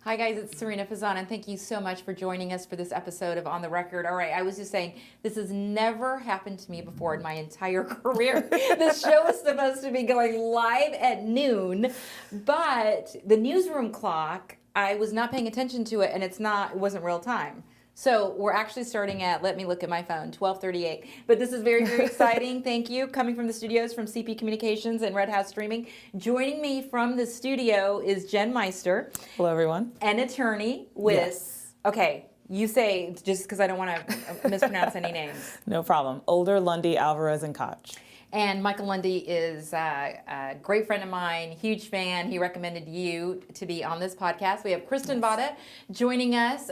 Hi guys, it's Sarina Fazan, and thank you so much for joining us for this episode of On the Record. All right, I was just saying, this has never happened to me before in my entire career. This show is supposed to be going live at noon, but the newsroom clock, I was not paying attention to it, and it wasn't real time. So we're actually starting at, let me look at my phone, 12:38. But this is very, very exciting. Thank you. Coming from the studios from CP Communications and Red House Streaming. Joining me from the studio is Jen Meister. Hello, everyone. An attorney with, Yes. Okay, you say, just because I don't want to mispronounce any names. No problem. Older, Lundy, Alvarez, and Koch. And Michael Lundy is a great friend of mine, huge fan. He recommended you to be on this podcast. We have Kristin Votta joining us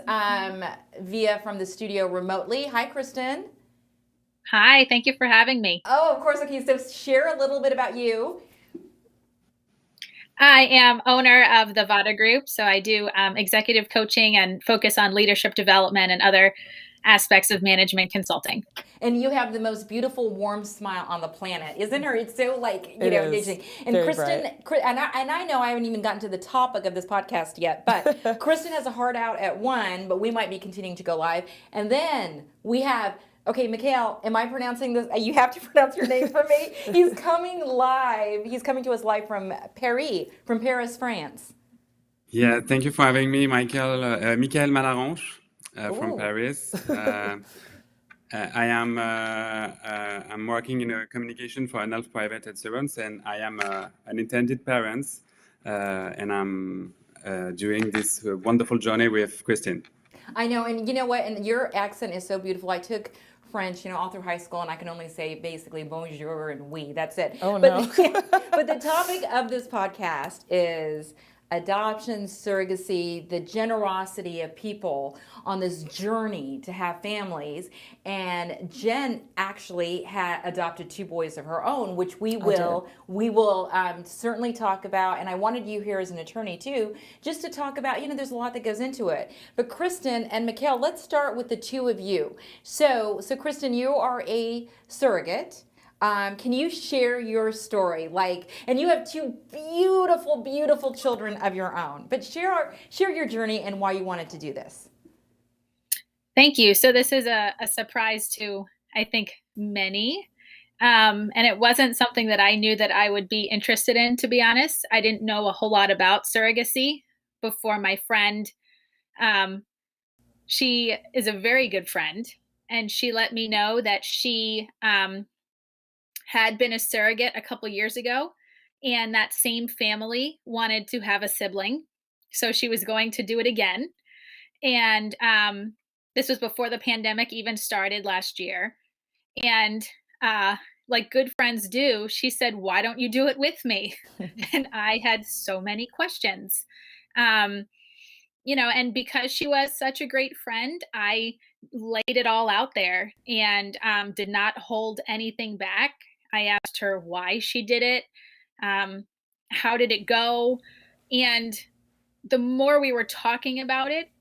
via from the studio remotely. Hi, Kristin. Hi, thank you for having me. Oh, of course. Okay, so share a little bit about you. I am owner of the Votta Group, so I do executive coaching and focus on leadership development and other aspects of management consulting. And you have the most beautiful, warm smile on the planet, isn't her? It's so It is. amazing. And Very Kristin, and I know I haven't even gotten to the topic of this podcast yet, but Kristin has a hard out at 1, but we might be continuing to go live. And then we have, okay, Mikhail, am I pronouncing this? You have to pronounce your name for me. He's coming live. He's coming to us live from Paris, France. Yeah, thank you for having me, Michael Malarange from Paris. I'm working in a communication for an health private insurance, and I am an intended parent, and I'm doing this wonderful journey with Kristin. I know, and you know what? And your accent is so beautiful. I took French, all through high school, and I can only say basically bonjour and oui. That's it. Oh, no. But the topic of this podcast is adoption, surrogacy, the generosity of people on this journey to have families. And Jen actually had adopted 2 boys of her own, which we will certainly talk about. And I wanted you here as an attorney too, just to talk about, there's a lot that goes into it. But Kristin and Mikhail, let's start with the 2 of you. So Kristin, you are a surrogate. Can you share your story? And you have 2 beautiful, beautiful children of your own. But share your journey and why you wanted to do this. Thank you. So this is a surprise to, I think, many. And it wasn't something that I knew that I would be interested in, to be honest. I didn't know a whole lot about surrogacy before my friend. She is a very good friend, and she let me know that she had been a surrogate a couple years ago, and that same family wanted to have a sibling. So she was going to do it again. And this was before the pandemic even started last year. And like good friends do, she said, "Why don't you do it with me?" And I had so many questions. And because she was such a great friend, I laid it all out there and did not hold anything back. I asked her why she did it. How did it go? And the more we were talking about it,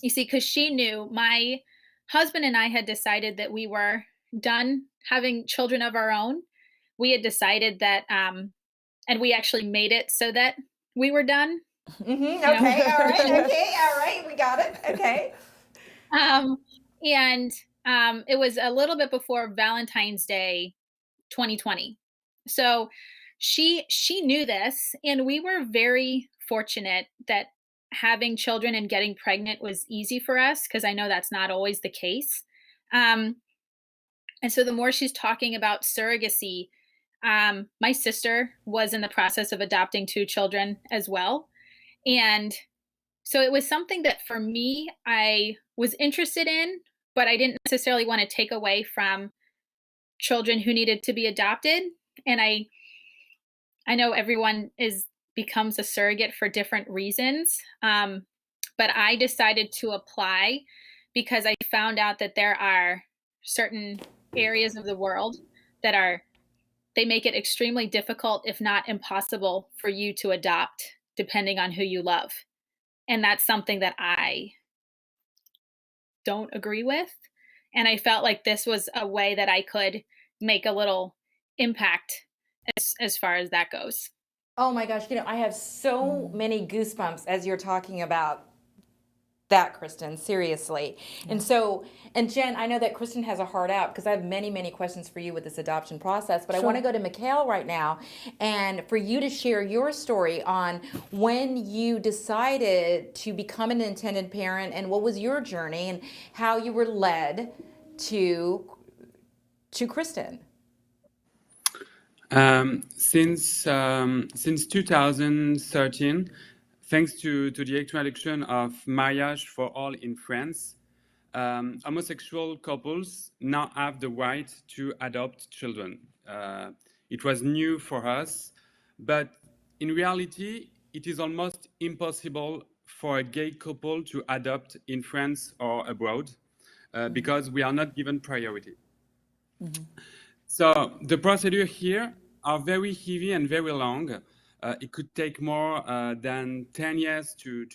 you see, because she knew my husband and I had decided that we were done having children of our own. We had decided that, and we actually made it so that we were done. Mm-hmm. Okay. All right. Okay. All right. We got it. Okay. And it was a little bit before Valentine's Day 2020. So she knew this, and we were very fortunate that having children and getting pregnant was easy for us, because I know that's not always the case. And so the more she's talking about surrogacy, my sister was in the process of adopting 2 children as well. And so it was something that for me, I was interested in, but I didn't necessarily want to take away from children who needed to be adopted. And I know everyone becomes a surrogate for different reasons. but I decided to apply because I found out that there are certain areas of the world that they make it extremely difficult, if not impossible, for you to adopt depending on who you love. And that's something that I don't agree with. And I felt like this was a way that I could make a little impact as far as that goes. Oh my gosh, I have so many goosebumps as you're talking about that, Kristin, seriously. And Jen, I know that Kristin has a heart out because I have many, many questions for you with this adoption process, but I want to go to Mikhail right now and for you to share your story on when you decided to become an intended parent and what was your journey and how you were led to Kristin. Since 2013, thanks to the introduction of marriage for all in France, homosexual couples now have the right to adopt children. It was new for us, but in reality, it is almost impossible for a gay couple to adopt in France or abroad because we are not given priority. So the procedure here are very heavy and very long. It could take more than 10 years to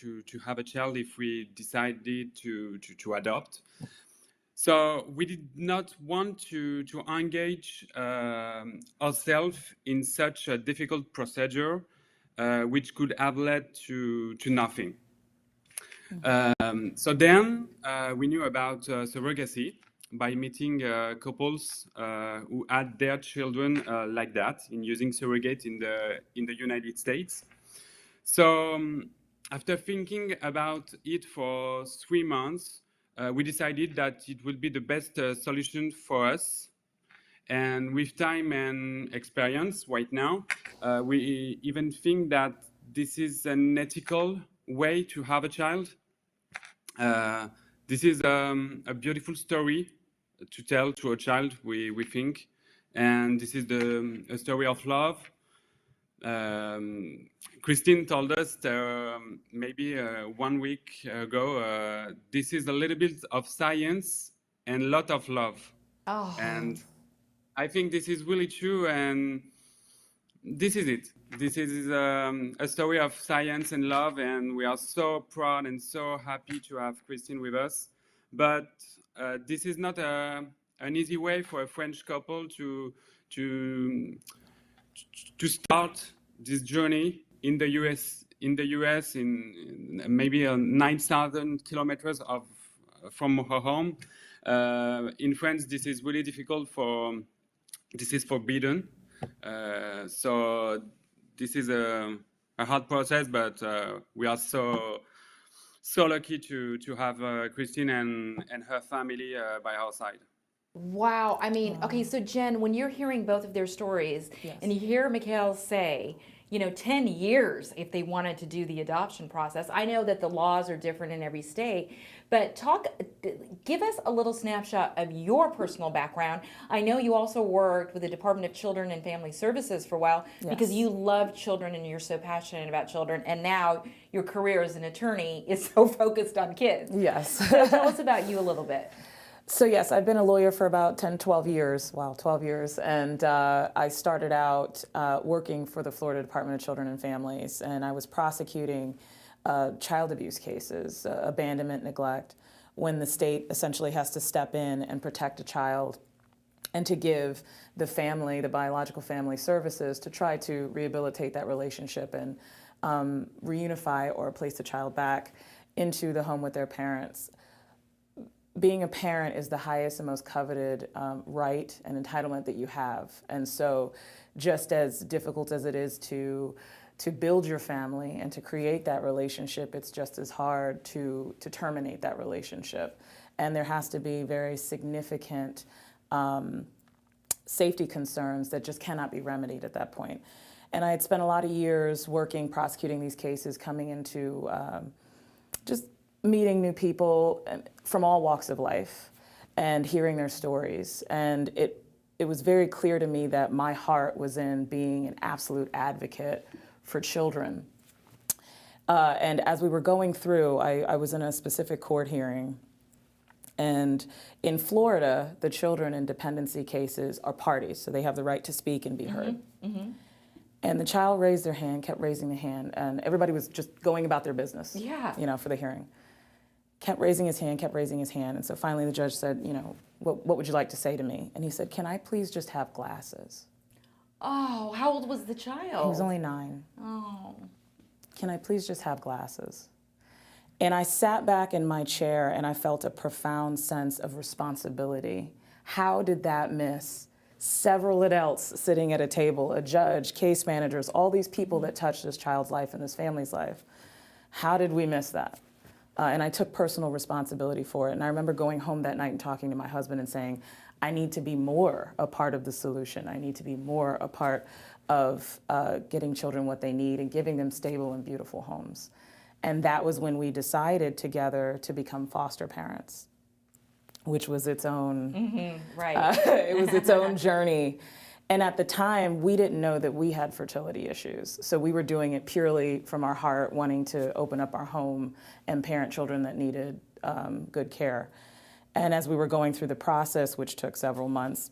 have a child if we decided to adopt. So we did not want to engage ourselves in such a difficult procedure, which could have led to nothing. So then we knew about surrogacy by meeting couples who had their children like that, in using surrogate in the United States. So after thinking about it for 3 months, we decided that it would be the best solution for us. And with time and experience right now, we even think that this is an ethical way to have a child. This is a beautiful story to tell to a child, we think. And this is a story of love. Kristin told us maybe 1 week ago, this is a little bit of science and a lot of love. Oh. And I think this is really true, and this is it. This is a story of science and love, and we are so proud and so happy to have Kristin with us. But this is not an easy way for a French couple to start this journey in the US. In maybe 9,000 kilometers from her home. In France, this is really difficult. This is forbidden. So this is a hard process, but we are so lucky to have Kristin and her family by our side. Wow. I mean, okay, so Jen, when you're hearing both of their stories and you hear Mikhail say, 10 years if they wanted to do the adoption process. I know that the laws are different in every state, but give us a little snapshot of your personal background. I know you also worked with the Department of Children and Family Services for a while because you love children and you're so passionate about children, and now your career as an attorney is so focused on kids. Yes. So tell us about you a little bit. So yes, I've been a lawyer for about 12 years, and I started out working for the Florida Department of Children and Families, and I was prosecuting child abuse cases, abandonment, neglect, when the state essentially has to step in and protect a child and to give the family, the biological family, services to try to rehabilitate that relationship and reunify or place the child back into the home with their parents. Being a parent is the highest and most coveted right and entitlement that you have. And so just as difficult as it is to build your family and to create that relationship, it's just as hard to terminate that relationship. And there has to be very significant safety concerns that just cannot be remedied at that point. And I had spent a lot of years prosecuting these cases, coming into just meeting new people from all walks of life and hearing their stories. And it was very clear to me that my heart was in being an absolute advocate for children. And as we were going through, I was in a specific court hearing. And in Florida, the children in dependency cases are parties, so they have the right to speak and be heard. And the child raised their hand, kept raising the hand, and everybody was just going about their business, for the hearing. Kept raising his hand, and so finally the judge said, what would you like to say to me? And he said, can I please just have glasses? Oh, how old was the child? He was only 9. Oh. Can I please just have glasses? And I sat back in my chair and I felt a profound sense of responsibility. How did that miss several adults sitting at a table, a judge, case managers, all these people that touched this child's life and this family's life? How did we miss that? And I took personal responsibility for it. And I remember going home that night and talking to my husband and saying, I need to be more a part of the solution. I need to be more a part of getting children what they need and giving them stable and beautiful homes. And that was when we decided together to become foster parents, which was its own, it was its own journey. And at the time, we didn't know that we had fertility issues. So we were doing it purely from our heart, wanting to open up our home and parent children that needed good care. And as we were going through the process, which took several months,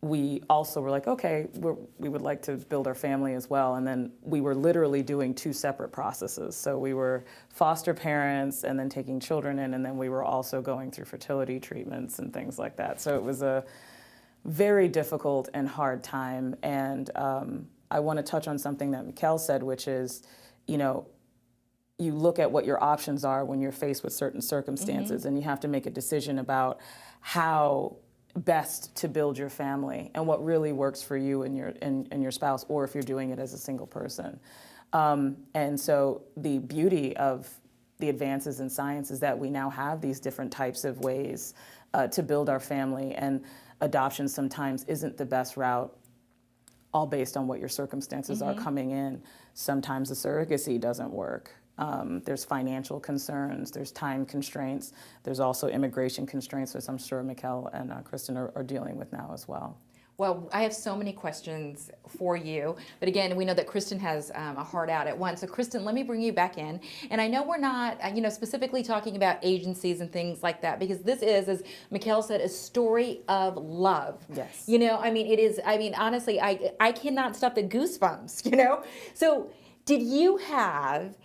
we also were like, okay, we would like to build our family as well. And then we were literally doing 2 separate processes. So we were foster parents and then taking children in, and then we were also going through fertility treatments and things like that. So it was a very difficult and hard time. And I want to touch on something that Mikkel said, which is, you look at what your options are when you're faced with certain circumstances, and you have to make a decision about how best to build your family and what really works for you and your spouse, or if you're doing it as a single person. And so the beauty of the advances in science is that we now have these different types of ways to build our family, and adoption sometimes isn't the best route, all based on what your circumstances are coming in. Sometimes the surrogacy doesn't work. There's financial concerns, there's time constraints, there's also immigration constraints, which I'm sure Mikkel and Kristin are dealing with now as well. Well, I have so many questions for you, but again, we know that Kristin has a heart out at once. So Kristin, let me bring you back in. And I know we're not, specifically talking about agencies and things like that, because this is, as Mikkel said, a story of love. Yes. It is, honestly, I cannot stop the goosebumps, So did you have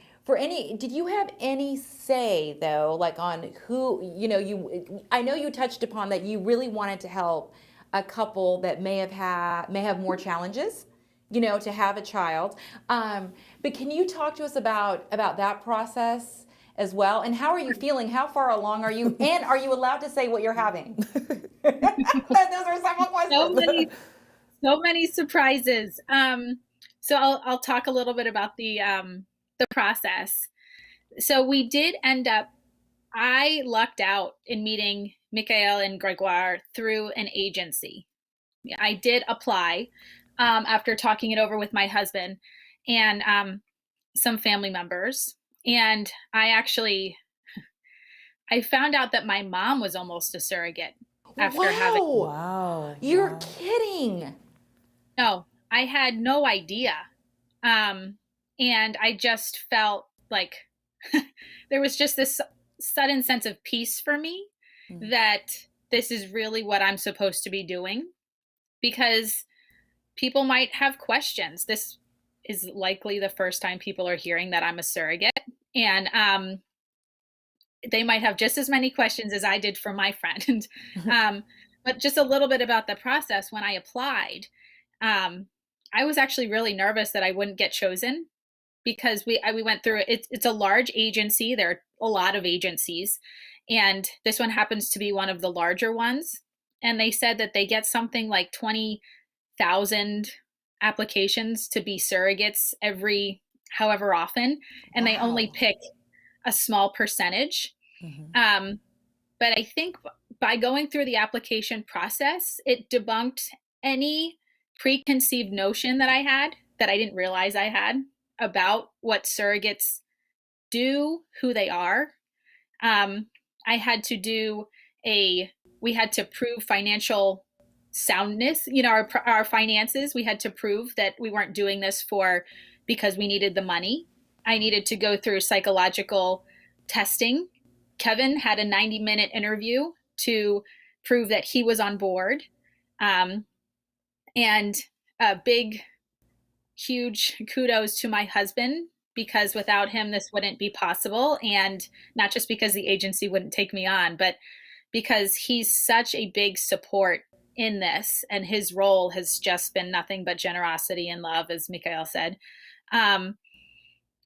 any say though, like on who, I know you touched upon that you really wanted to help a couple that may have more challenges, to have a child. But can you talk to us about that process as well? And how are you feeling? How far along are you? And are you allowed to say what you're having? Those are several questions. So many surprises. So I'll talk a little bit about the process. So we did end up, I lucked out in meeting Michael and Gregoire through an agency. I did apply after talking it over with my husband and some family members. And I found out that my mom was almost a surrogate after having. Wow. You're kidding. No, I had no idea. And I just felt like there was just this sudden sense of peace for me that this is really what I'm supposed to be doing, because people might have questions. This is likely the first time people are hearing that I'm a surrogate, and they might have just as many questions as I did for my friend. But just a little bit about the process. When I applied, I was actually really nervous that I wouldn't get chosen, because we went through it. It's a large agency. There are a lot of agencies, and this one happens to be one of the larger ones. And they said that they get something like 20,000 applications to be surrogates every however often, and they only pick a small percentage. But I think by going through the application process, it debunked any preconceived notion that I had, that I didn't realize I had, about what surrogates do, who they are. We had to prove financial soundness, our finances. We had to prove that we weren't doing this because we needed the money. I needed to go through psychological testing. Kevin had a 90-minute interview to prove that he was on board. And a big, huge kudos to my husband, because without him, this wouldn't be possible. And not just because the agency wouldn't take me on, but because he's such a big support in this. And his role has just been nothing but generosity and love, as Mikhail said.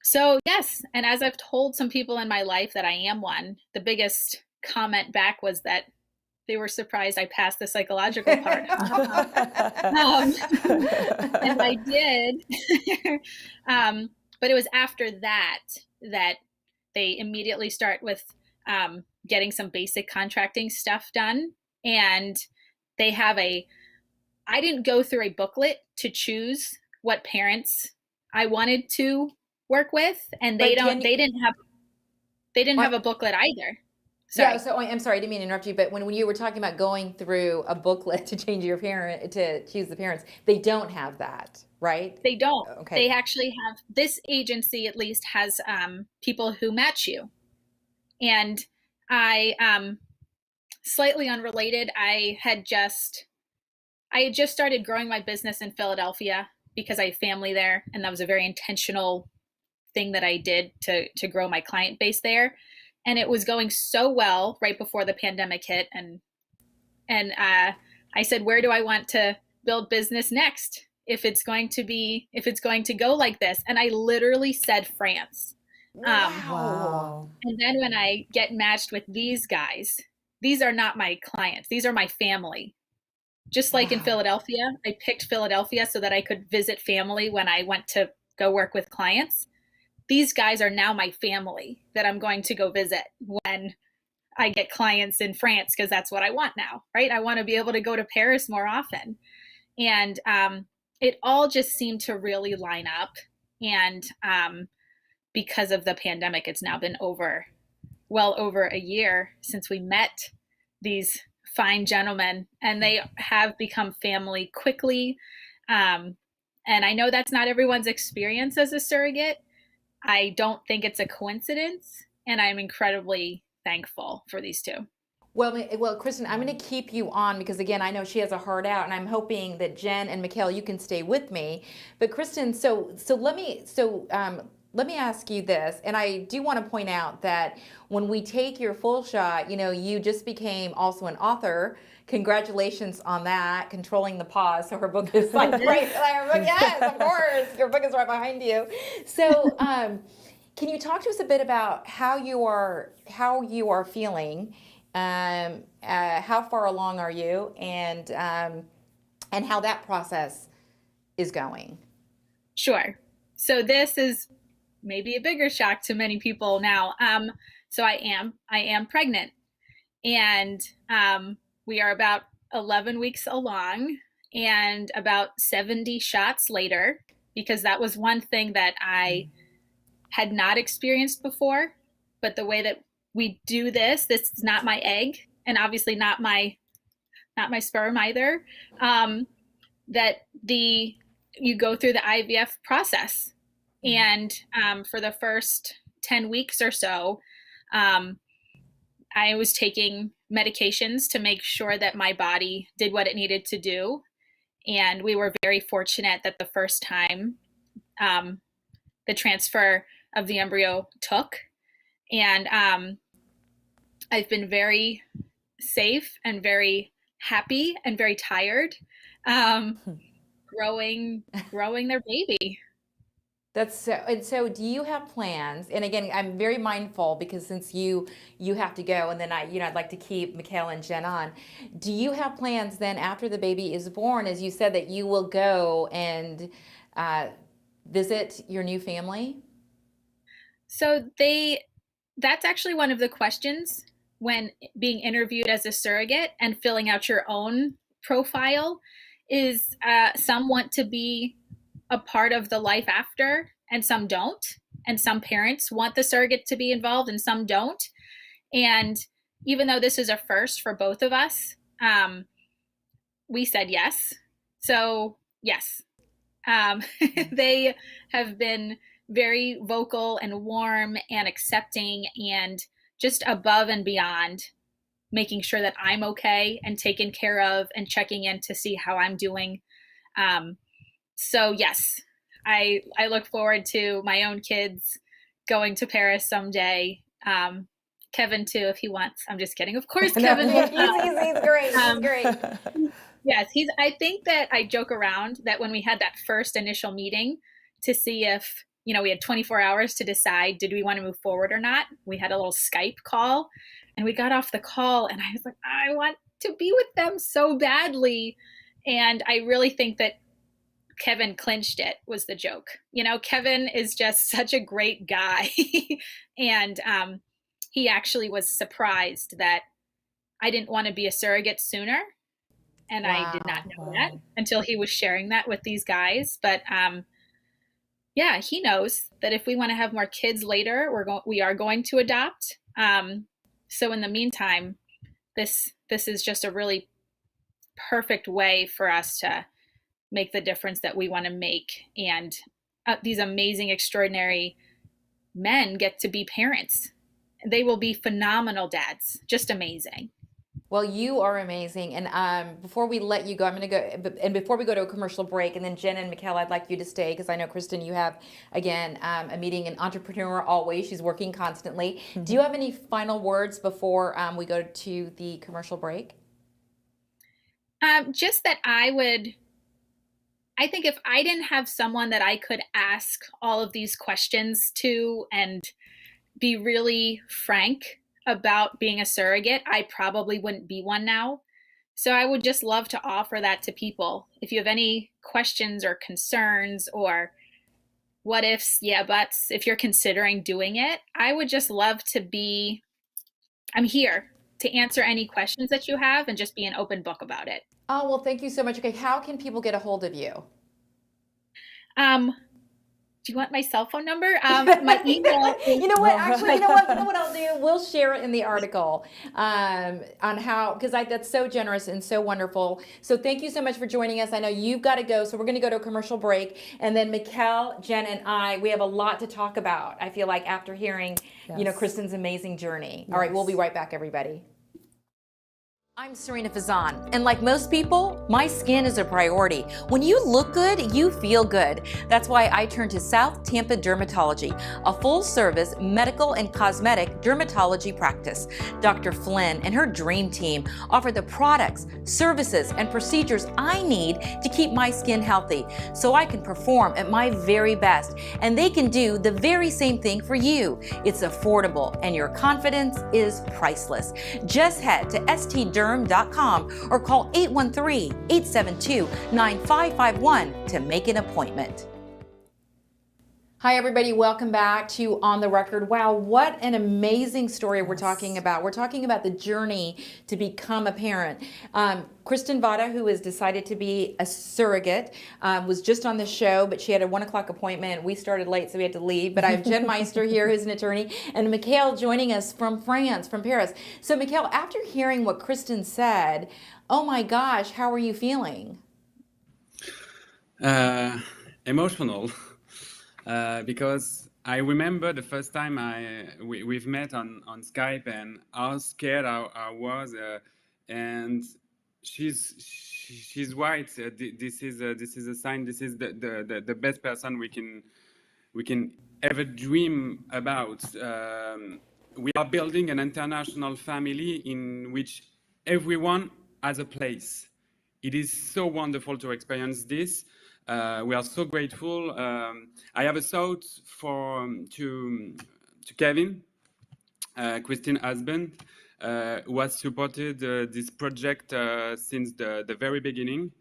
So yes, and as I've told some people in my life that I am one, the biggest comment back was that they were surprised I passed the psychological part. And I did. But it was after that they immediately start with getting some basic contracting stuff done. And they have I didn't go through a booklet to choose what parents I wanted to work with. And they didn't have a booklet either. Sorry. Yeah, so I'm sorry, I didn't mean to interrupt you, but when you were talking about going through a booklet to change your parent, to choose the parents, they don't have that, right? They don't. Okay. They actually have, this agency at least has people who match you. And I, slightly unrelated, I had just started growing my business in Philadelphia because I have family there, and that was a very intentional thing that I did to grow my client base there. And it was going so well right before the pandemic hit. And I said, where do I want to build business next? If it's going to go like this. And I literally said France. Wow. And then when I get matched with these guys, these are not my clients. These are my family. Just like in Philadelphia, I picked Philadelphia so that I could visit family when I went to go work with clients. These guys are now my family that I'm going to go visit when I get clients in France, because that's what I want now, right? I want to be able to go to Paris more often. And it all just seemed to really line up. And because of the pandemic, it's now been well over a year since we met these fine gentlemen, and they have become family quickly. And I know that's not everyone's experience as a surrogate. I don't think it's a coincidence, and I'm incredibly thankful for these two. Well, Kristin, I'm going to keep you on because, again, I know she has a heart out, and I'm hoping that Jen and Mikhail, you can stay with me. But Kristin, so let me ask you this, and I do want to point out that when we take your full shot, you just became also an author. Congratulations on that, controlling the pause. So her book is like right there. Yes, of course, your book is right behind you. So, can you talk to us a bit about how you are feeling? How far along are you, and how that process is going? Sure. So this is maybe a bigger shock to many people now. So I am pregnant, and we are about 11 weeks along and about 70 shots later, because that was one thing that I had not experienced before. But the way that we do this is not my egg, and obviously not my sperm either. That you go through the IVF process, and for the first 10 weeks or so, I was taking medications to make sure that my body did what it needed to do. And we were very fortunate that the first time the transfer of the embryo took. And I've been very safe and very happy and very tired growing their baby. That's so. And so, do you have plans? And again, I'm very mindful because since you have to go, and then I'd like to keep Mikhail and Jen on. Do you have plans then after the baby is born, as you said, that you will go and visit your new family? So that's actually one of the questions when being interviewed as a surrogate and filling out your own profile is some want to be a part of the life after, and some don't. And some parents want the surrogate to be involved and some don't. And even though this is a first for both of us, we said yes. So yes, they have been very vocal and warm and accepting and just above and beyond making sure that I'm okay and taken care of and checking in to see how I'm doing. So yes, I look forward to my own kids going to Paris someday. Kevin too, if he wants. I'm just kidding. Of course, Kevin. He's great. He's great. Yes, I think that I joke around that when we had that first initial meeting to see if, we had 24 hours to decide, did we want to move forward or not? We had a little Skype call and we got off the call and I was like, I want to be with them so badly. And I really think that Kevin clinched it was the joke. Kevin is just such a great guy. And he actually was surprised that I didn't want to be a surrogate sooner. And wow. I did not know that until he was sharing that with these guys. But yeah, he knows that if we want to have more kids later, we are going to adopt. So in the meantime, this is just a really perfect way for us to make the difference that we want to make. And these amazing, extraordinary men get to be parents. They will be phenomenal dads, just amazing. Well, you are amazing. And before we let you go, I'm going to go, and before we go to a commercial break, and then Jen and Mikkel, I'd like you to stay because I know, Kristin, you have, again, a meeting, an entrepreneur always. She's working constantly. Mm-hmm. Do you have any final words before we go to the commercial break? Just that I think if I didn't have someone that I could ask all of these questions to and be really frank about being a surrogate, I probably wouldn't be one now. So I would just love to offer that to people. If you have any questions or concerns or what ifs, yeah, buts, if you're considering doing it, I would just love to I'm here to answer any questions that you have and just be an open book about it. Oh, well, thank you so much. Okay, how can people get a hold of you? Do you want my cell phone number? My email. You know what? Actually, you know what I'll do? We'll share it in the article on how, because that's so generous and so wonderful. So thank you so much for joining us. I know you've got to go, so we're going to go to a commercial break, and then Mikkel, Jen, and we have a lot to talk about. I feel like after hearing, Kristin's amazing journey. Yes. All right, we'll be right back, everybody. I'm Sarina Fazan, and like most people, my skin is a priority. When you look good, you feel good. That's why I turned to South Tampa Dermatology, a full-service medical and cosmetic dermatology practice. Dr. Flynn and her dream team offer the products, services, and procedures I need to keep my skin healthy so I can perform at my very best, and they can do the very same thing for you. It's affordable, and your confidence is priceless. Just head to stderm.com or call 813-872-9551 to make an appointment. Hi, everybody. Welcome back to On the Record. Wow, what an amazing story we're talking about. We're talking about the journey to become a parent. Kristin Votta, who has decided to be a surrogate, was just on the show, but she had a 1 o'clock appointment. We started late, so we had to leave. But I have Jen Meister here, who's an attorney, and Mikkel joining us from France, from Paris. So, Mikkel, after hearing what Kristin said, oh my gosh, how are you feeling? Emotional. Because I remember the first time we've met on Skype and how scared I was, and she's right. This is a sign. This is the best person we can ever dream about. We are building an international family in which everyone has a place. It is so wonderful to experience this. We are so grateful. I have a thought to Kevin, Kristin's husband, who has supported this project since the very beginning.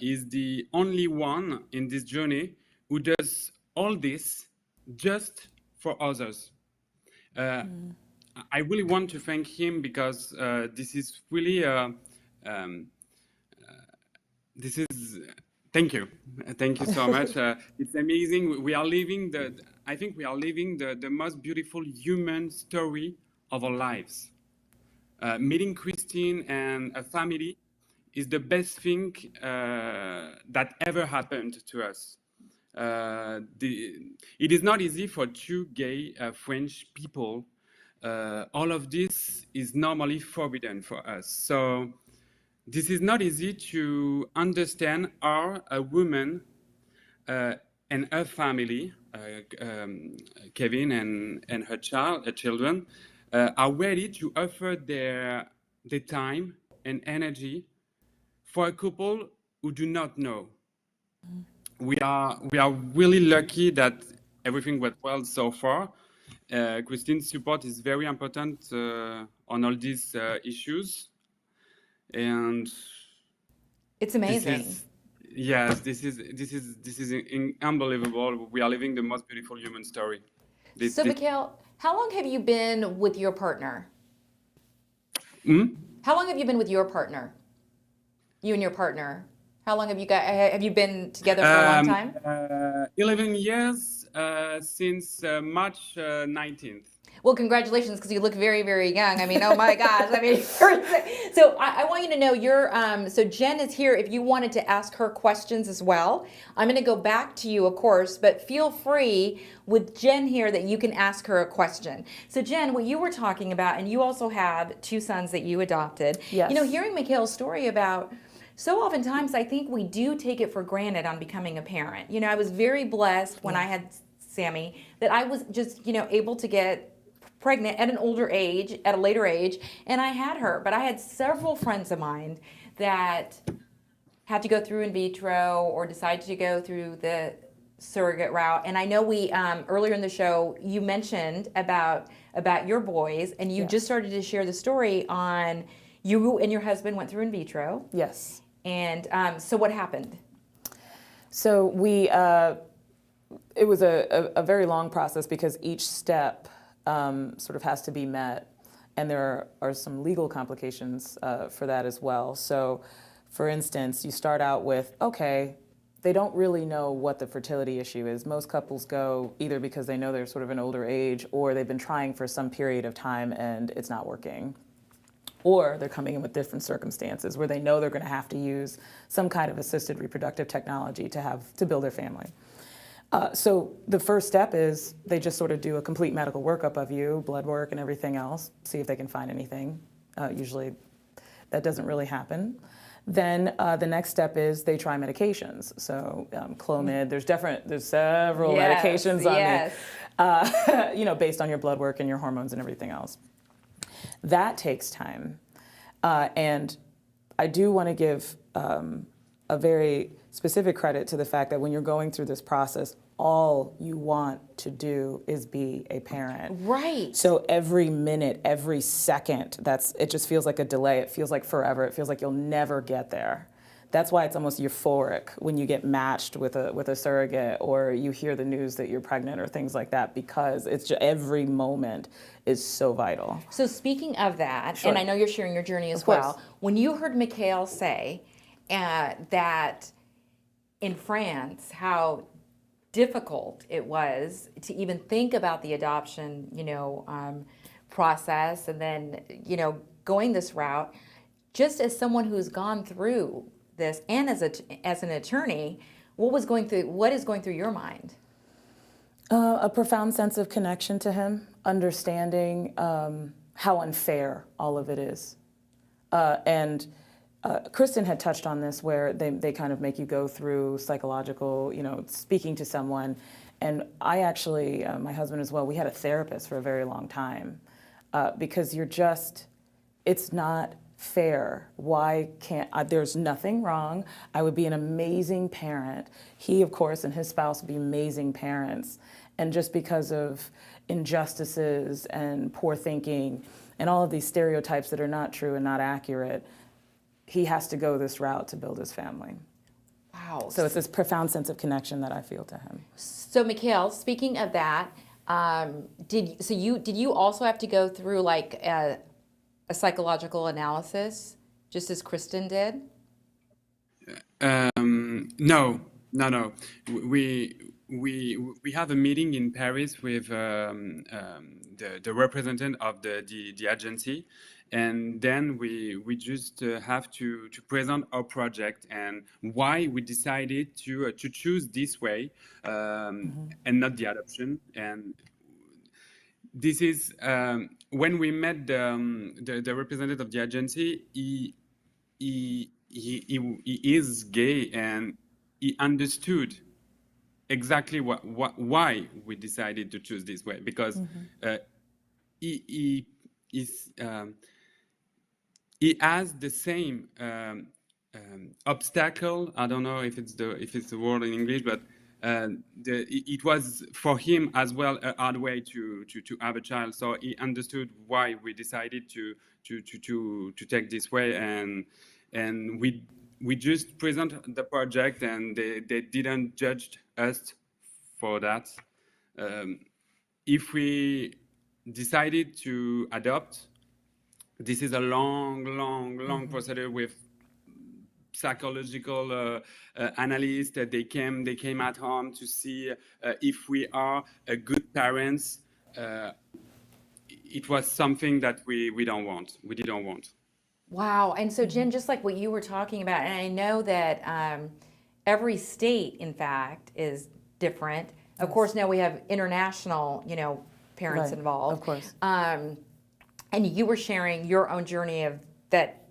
Is the only one in this journey who does all this just for others. I really want to thank him because this is really this is. Thank you so much. It's amazing. We are living I think we are living the most beautiful human story of our lives. Meeting Kristin and a family is the best thing that ever happened to us. It is not easy for two gay French people. All of this is normally forbidden for us. So this is not easy to understand how a woman and her family, Kevin and her children, are ready to offer their time and energy for a couple who do not know. We are really lucky that everything went well so far. Kristin's support is very important on all these issues, and It's amazing. this is unbelievable. We are living the most beautiful human story. Mikhail, how long have you been with your partner? How long have you been with your partner? You and your partner. How long have you been together for a long time? 11 years since March 19th. Well, congratulations, because you look very, very young. I mean, oh my gosh. I mean, so I want you to know so Jen is here if you wanted to ask her questions as well. I'm going to go back to you, of course, but feel free with Jen here that you can ask her a question. So Jen, what you were talking about, and you also have two sons that you adopted. Yes. You know, hearing Mikhail's story about, so oftentimes I think we do take it for granted on becoming a parent. You know, I was very blessed when I had Sammy that I was just, able to get pregnant at a later age, and I had her. But I had several friends of mine that had to go through in vitro or decided to go through the surrogate route. And I know we earlier in the show you mentioned about your boys, and you just started to share the story on you and your husband went through in vitro. Yes. And so what happened? So it was a very long process because each step sort of has to be met, and there are some legal complications for that as well. So, for instance, you start out with, okay, they don't really know what the fertility issue is. Most couples go either because they know they're sort of an older age, or they've been trying for some period of time and it's not working. Or they're coming in with different circumstances where they know they're going to have to use some kind of assisted reproductive technology to build their family. So the first step is they just sort of do a complete medical workup of you, blood work and everything else, see if they can find anything. Usually that doesn't really happen. Then the next step is they try medications. So Clomid, there's several medications on it, based on your blood work and your hormones and everything else. That takes time. And I do want to give a very specific credit to the fact that when you're going through this process, all you want to do is be a parent. Right. So every minute, every second, it just feels like a delay. It feels like forever. It feels like you'll never get there. That's why it's almost euphoric when you get matched with a surrogate, or you hear the news that you're pregnant or things like that, because it's just, every moment is so vital. So speaking of that, Sure. and I know you're sharing your journey as Of course. well, when you heard Mikhail say that in France, how difficult it was to even think about the adoption, process, and then, going this route, just as someone who's gone through this, and as an attorney, what is going through your mind? A profound sense of connection to him, understanding how unfair all of it is. And Kristin had touched on this, where they kind of make you go through psychological, speaking to someone. And I actually, my husband as well, we had a therapist for a very long time, because it's not fair. Why can't there's nothing wrong. I would be an amazing parent. He, of course, and his spouse would be amazing parents. And just because of injustices and poor thinking and all of these stereotypes that are not true and not accurate, he has to go this route to build his family. Wow. So it's this profound sense of connection that I feel to him. So Mikhail, speaking of that, did you also have to go through like a psychological analysis, just as Kristin did? No. We have a meeting in Paris with the representative of the agency, and then we just have to present our project and why we decided to choose this way, and not the adoption. And this is when we met the representative of the agency. He is gay, and he understood exactly why we decided to choose this way, because he has the same obstacle. I don't know if it's the word in English, but it was for him as well a hard way to have a child. So he understood why we decided to take this way, and we just present the project, and they didn't judge us for that. If we decided to adopt, this is a long procedure with psychological analysts. They came at home to see if we are a good parents. It was something that we didn't want. Wow. And so, Jen, just like what you were talking about, and I know that every state, in fact, is different. Of course, now we have international, parents Right. involved. Of course. And you were sharing your own journey of that.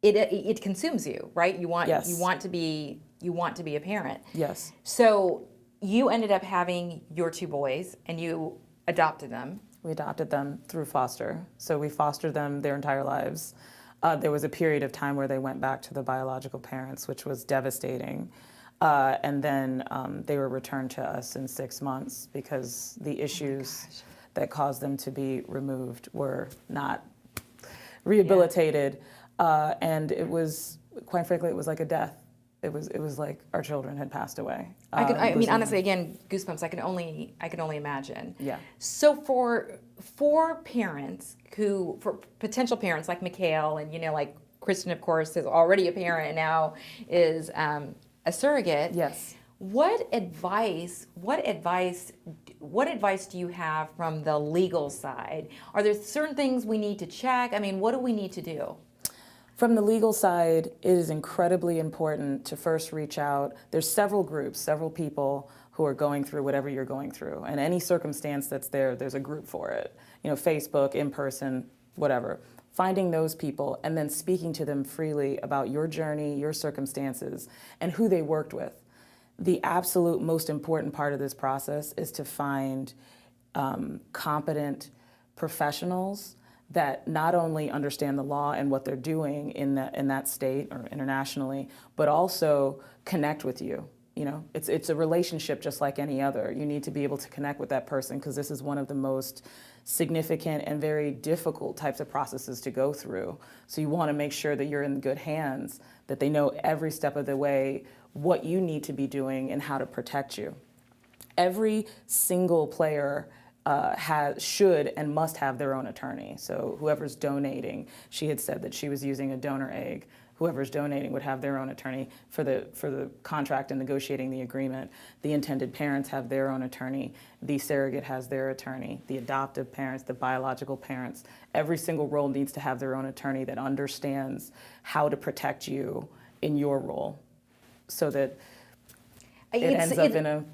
It consumes you, right? You want Yes. you want to be a parent. Yes. So you ended up having your two boys, and you adopted them. We adopted them through foster. So we fostered them their entire lives. There was a period of time where they went back to the biological parents, which was devastating. And then they were returned to us in 6 months because the issues that caused them to be removed were not rehabilitated. And it was, quite frankly, it was like a death. It was like our children had passed away. I mean, honestly, again, goosebumps. I can only imagine. Yeah. So for parents for potential parents like Mikhail, and like Kristin, of course, is already a parent and now is a surrogate. Yes. What advice do you have from the legal side? Are there certain things we need to check? I mean, what do we need to do? From the legal side, it is incredibly important to first reach out. There's several groups, several people who are going through whatever you're going through. And any circumstance that's there's a group for it. Facebook, in person, whatever. Finding those people and then speaking to them freely about your journey, your circumstances, and who they worked with. The absolute most important part of this process is to find competent professionals that not only understand the law and what they're doing in that state or internationally, but also connect with you. It's a relationship just like any other. You need to be able to connect with that person because this is one of the most significant and very difficult types of processes to go through. So you want to make sure that you're in good hands, that they know every step of the way what you need to be doing and how to protect you. Every single player should and must have their own attorney. So whoever's donating, she had said that she was using a donor egg. Whoever's donating would have their own attorney for the contract and negotiating the agreement. The intended parents have their own attorney. The surrogate has their attorney. The adoptive parents, the biological parents, every single role needs to have their own attorney that understands how to protect you in your role so that it ends up in a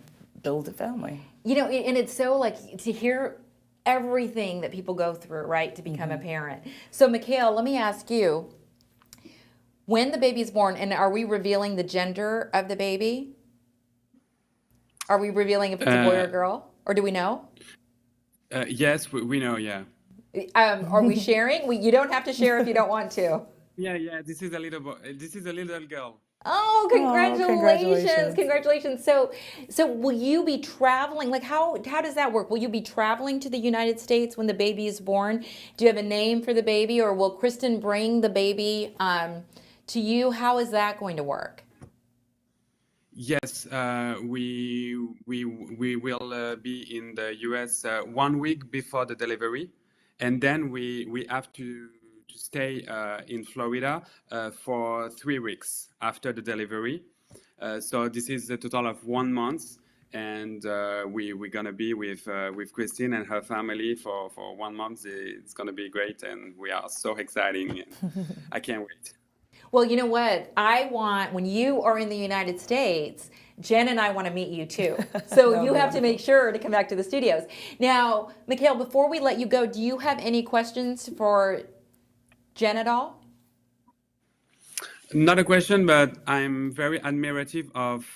build a family. And it's so like to hear everything that people go through, right, to become a parent. So, Mikhail, let me ask you, when the baby's born, and are we revealing the gender of the baby? Are we revealing if it's a boy or a girl? Or do we know? Yes, we know, yeah. Are we sharing? You don't have to share if you don't want to. Yeah, this is a little girl. Oh, congratulations. Congratulations. So will you be traveling? Like how does that work? Will you be traveling to the United States when the baby is born? Do you have a name for the baby, or will Kristin bring the baby to you? How is that going to work? Yes, we will be in the US 1 week before the delivery, and then we have to stay in Florida for 3 weeks after the delivery. So this is a total of 1 month, and we're gonna be with Kristin and her family for 1 month. It's gonna be great, and we are so exciting. I can't wait. Well, you know what? When you are in the United States, Jen and I want to meet you too. So you have to make sure to come back to the studios. Now, Mikhail, before we let you go, do you have any questions for Jen at all? Not a question, but I'm very admirative of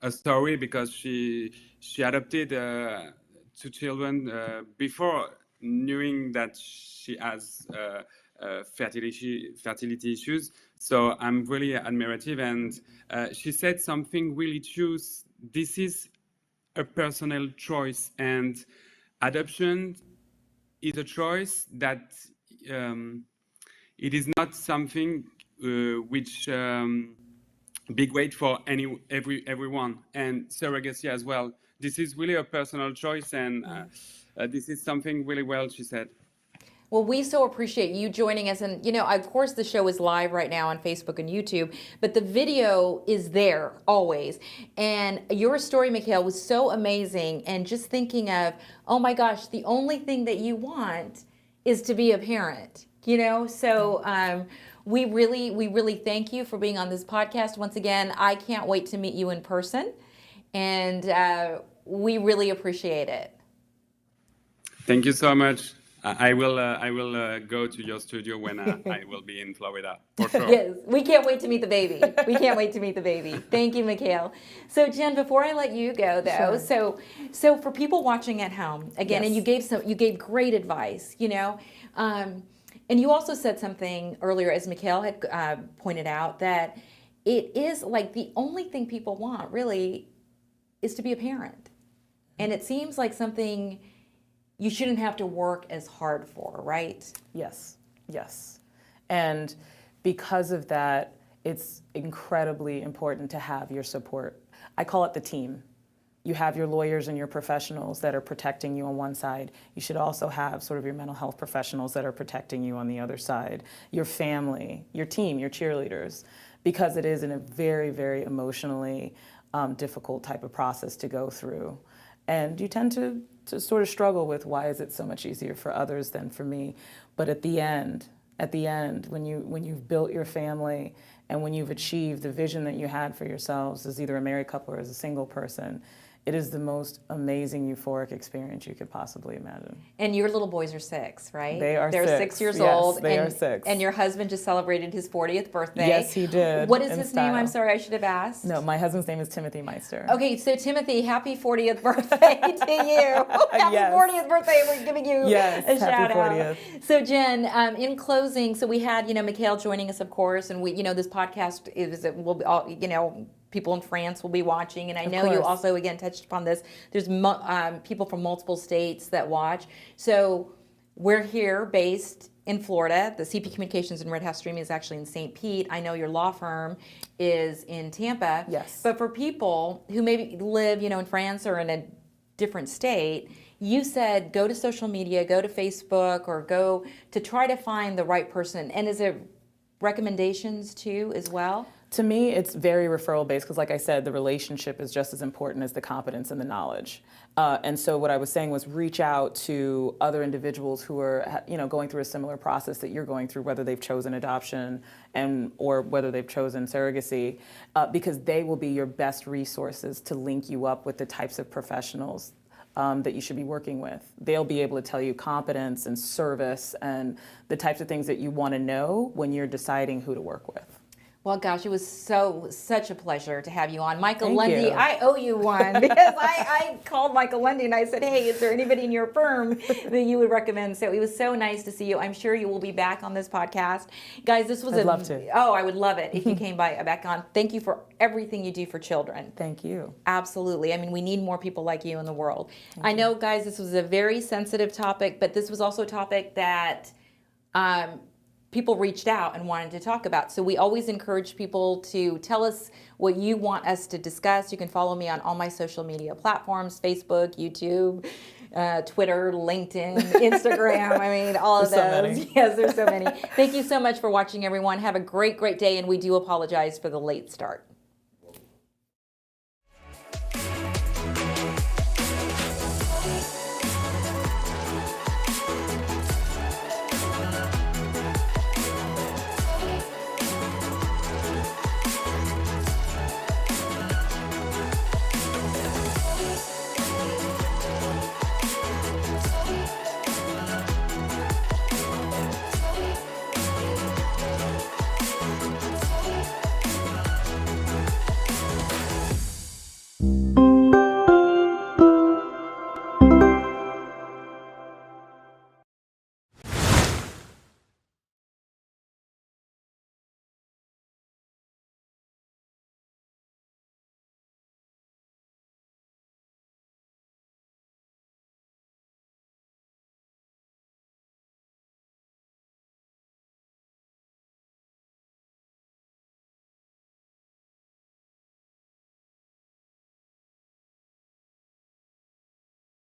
a story, because she adopted 2 children before knowing that she has fertility issues. So I'm really admirative, and she said something really true. This is a personal choice, and adoption is a choice that it is not something which be great for everyone, and surrogacy as well. This is really a personal choice, and this is something really well she said. Well, we so appreciate you joining us. And, of course, the show is live right now on Facebook and YouTube, but the video is there always. And your story, Mikhail, was so amazing. And just thinking of, oh my gosh, the only thing that you want is to be a parent, So we really thank you for being on this podcast. Once again, I can't wait to meet you in person. And we really appreciate it. Thank you so much. I will go to your studio when I will be in Florida, for sure. Yes, we can't wait to meet the baby. We can't wait to meet the baby. Thank you, Mikhail. So, Jen, before I let you go, though, Sure. so for people watching at home, again, Yes. and you gave great advice, and you also said something earlier, as Mikhail had pointed out, that it is like the only thing people want really is to be a parent, and it seems like something you shouldn't have to work as hard for, right? Yes. And because of that, it's incredibly important to have your support. I call it the team. You have your lawyers and your professionals that are protecting you on one side. You should also have sort of your mental health professionals that are protecting you on the other side. Your family, your team, your cheerleaders, because it is in a very, very emotionally difficult type of process to go through. And you tend to sort of struggle with, why is it so much easier for others than for me? But at the end, when you've built your family and when you've achieved the vision that you had for yourselves as either a married couple or as a single person, it is the most amazing, euphoric experience you could possibly imagine. And your little boys are 6, right? They're 6 years yes, old. They and, are 6. And your husband just celebrated his 40th birthday. Yes, he did. What is in his style. name? I'm sorry, I should have asked. No, my husband's name is Timothy Meister. Okay, so Timothy, happy 40th birthday to you. Happy Yes. 40th birthday. We're giving you a shout happy 40th. out. So Jen, in closing, so we had, Mikhail joining us, of course, and we, this podcast will be all, people in France will be watching, and I know you also, again, touched upon this. There's people from multiple states that watch. So we're here based in Florida. The CP Communications and Redhouse Streaming is actually in St. Pete. I know your law firm is in Tampa. Yes. But for people who maybe live, in France or in a different state, you said go to social media, go to Facebook, or go to try to find the right person. And is it recommendations too as well? To me, it's very referral based because, like I said, the relationship is just as important as the competence and the knowledge. And so what I was saying was reach out to other individuals who are, going through a similar process that you're going through, whether they've chosen adoption or whether they've chosen surrogacy, because they will be your best resources to link you up with the types of professionals that you should be working with. They'll be able to tell you competence and service and the types of things that you want to know when you're deciding who to work with. Well, gosh, it was such a pleasure to have you on. Michael Thank Lundy, you. I owe you one because I called Michael Lundy and I said, hey, is there anybody in your firm that you would recommend? So it was so nice to see you. I'm sure you will be back on this podcast. Guys, this was I'd love to. Oh, I would love it if you came back on. Thank you for everything you do for children. Thank you. Absolutely. I mean, we need more people like you in the world. I know, guys, this was a very sensitive topic, but this was also a topic that people reached out and wanted to talk about. So we always encourage people to tell us what you want us to discuss. You can follow me on all my social media platforms, Facebook, YouTube, Twitter, LinkedIn, Instagram. I mean, all of There's so those. many. Yes, there's so many. Thank you so much for watching, everyone. Have a great, great day, and we do apologize for the late start.